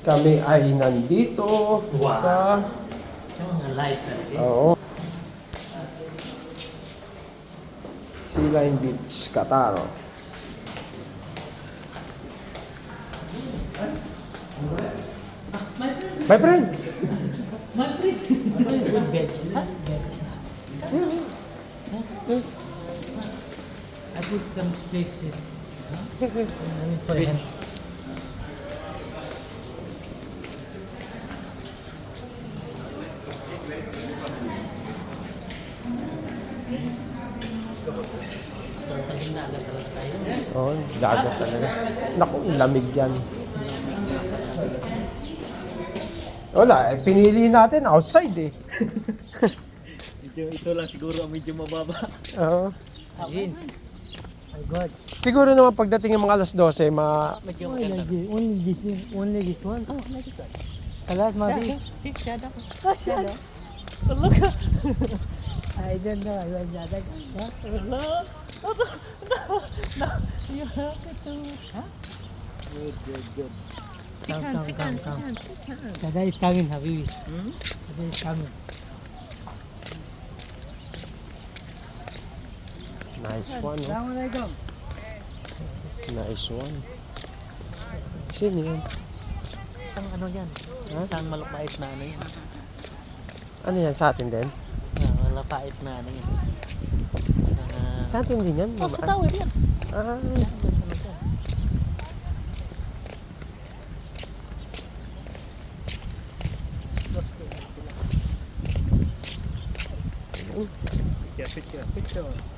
Kami ay nandito sa... Yung mga light talaga. Oo. Sea Line Beach, Qatar. My friend! My friend! Good bed. I put some spaces. For him. Oo, dagat talaga. Naku, lamig yan. Wala, pinili natin outside eh. Ito lang siguro ang medyo mababa. Oo. Again. My God. Siguro naman pagdating ng mga alas 12, Medyo maganda. Only this one. Oh, like this one. Kalas, Mabi. Shadow. Shadow. Look. I don't know. I was that. No. No. You have to. Huh? Good. Come. Dada is coming, Habibi. Dada is coming. nice one. Oh. Assalamualaikum. Nice one. Sino yun? Isang ano yan? Ha? Isang malapait na ano yan. Ano yan, sa atin din? Malapait na ano yan. Sa atin din yan? Sa tawid yan. Ah, Picture.